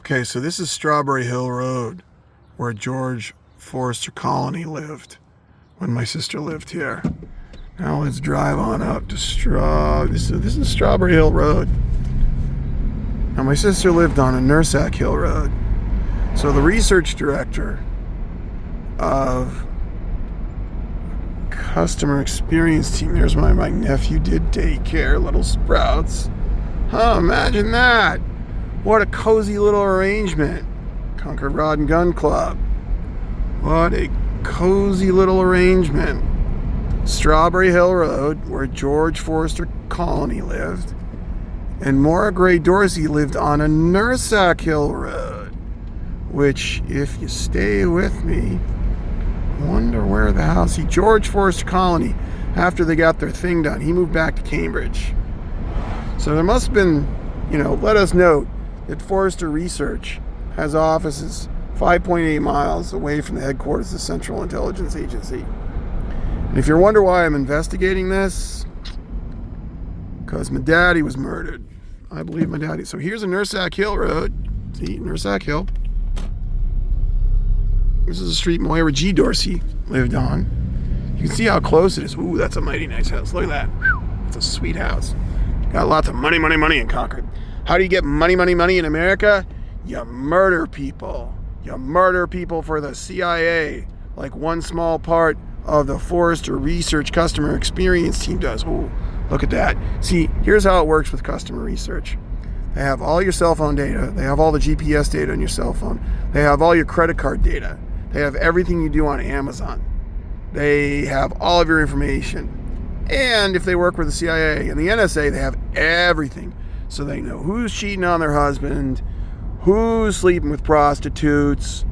Okay, so this is Strawberry Hill Road, where George Forster Colony lived when my sister lived here. Now let's drive on up to This is Strawberry Hill Road. Now my sister lived on a Nursac Hill Road. So the research director of customer experience team, there's my nephew did daycare, Little Sprouts. Imagine that. What a cozy little arrangement. Concord Rod and Gun Club. What a cozy little arrangement. Strawberry Hill Road, where George Forster Colony lived. And Maura Gray Dorsey lived on a Nursac Hill Road. Which, if you stay with me, wonder where the house... See, George Forster Colony, after they got their thing done, he moved back to Cambridge. So there must have been, let us note that Forrester Research has offices 5.8 miles away from the headquarters of the Central Intelligence Agency. And if you wonder why I'm investigating this, because my daddy was murdered. I believe my daddy. So here's a Nursac Hill Road. See, Nursac Hill. This is a street Moira G. Dorsey lived on. You can see how close it is. Ooh, that's a mighty nice house. Look at that. It's a sweet house. Got lots of money in Concord. How do you get money in America? You murder people. You murder people for the CIA, like one small part of the Forrester Research Customer Experience team does. Ooh, look at that. See, here's how it works with customer research. They have all your cell phone data. They have all the GPS data on your cell phone. They have all your credit card data. They have everything you do on Amazon. They have all of your information. And if they work with the CIA and the NSA, they have everything. So they know who's cheating on their husband, who's sleeping with prostitutes,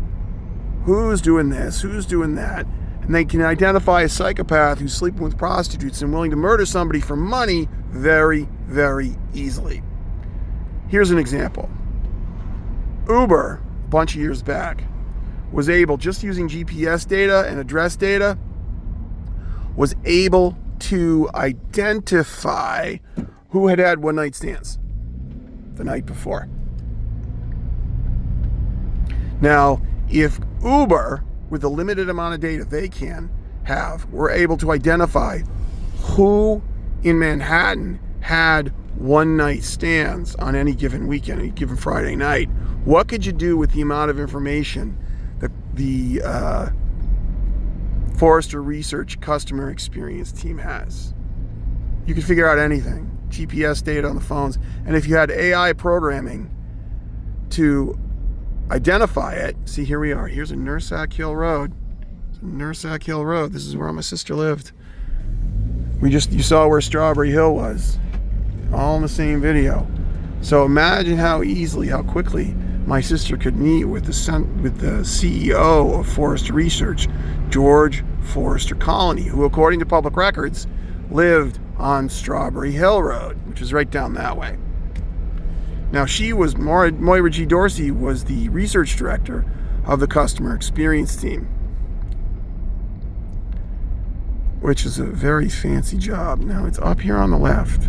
who's doing this, who's doing that. And they can identify a psychopath who's sleeping with prostitutes and willing to murder somebody for money very, very easily. Here's an example. Uber, a bunch of years back, was able, just using GPS data and address data, was able to identify who had one-night stands the night before. Now, if Uber, with the limited amount of data they can have, were able to identify who in Manhattan had one-night stands on any given weekend, any given Friday night, what could you do with the amount of information that the Forrester Research Customer Experience team has? You could figure out anything. GPS data on the phones. And if you had AI programming to identify it, see, here we are. Here's a Nursac Hill Road. Nursac Hill Road. This is where my sister lived. You saw where Strawberry Hill was. All in the same video. So imagine how easily, how quickly my sister could meet with the CEO of Forrester Research, George Forster Colony, who, according to public records, lived on Strawberry Hill Road, which is right down that way. Now, Moira G. Dorsey was the research director of the customer experience team, which is a very fancy job. Now, it's up here on the left.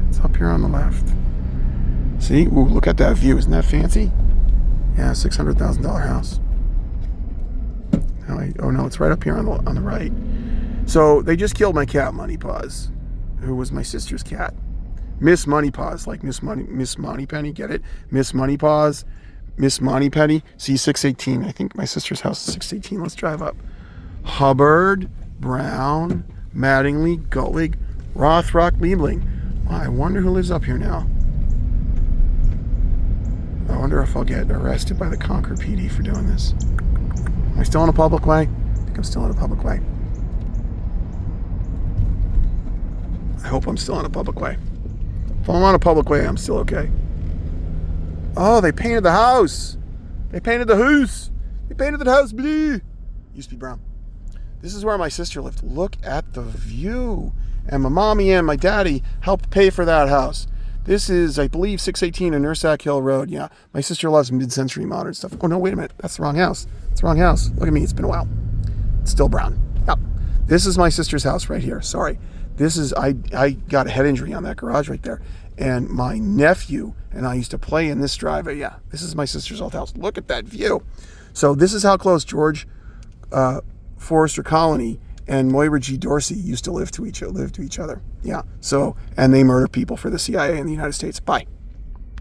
See? Ooh, look at that view. Isn't that fancy? Yeah, $600,000 house. No, it's right up here on the right. So they just killed my cat, Money Paws, who was my sister's cat. Miss Money Paws, like Miss Moneypenny, get it? Miss Money Paws, Miss Moneypenny, C618. I think my sister's house is 618. Let's drive up. Hubbard, Brown, Mattingly, Gutlig, Rothrock, Liebling. Wow, I wonder who lives up here now. I wonder if I'll get arrested by the Concord PD for doing this. Am I still in a public way? I think I'm still in a public way. I hope I'm still in a public way. If I'm on a public way, I'm still okay. Oh, they painted the house. They painted the house blue. Used to be brown. This is where my sister lived. Look at the view. And my mommy and my daddy helped pay for that house. This is, I believe, 618 in Nursac Hill Road. Yeah, my sister loves mid-century modern stuff. Oh, no, wait a minute. That's the wrong house. Look at me. It's been a while. It's still brown. Yep. This is my sister's house right here. Sorry. This is, I got a head injury on that garage right there. And my nephew and I used to play in this driveway. Yeah, this is my sister's old house. Look at that view. So this is how close George Forrester Colony and Moira G. Dorsey used to live to each other. Yeah. So, and they murder people for the CIA in the United States. Bye.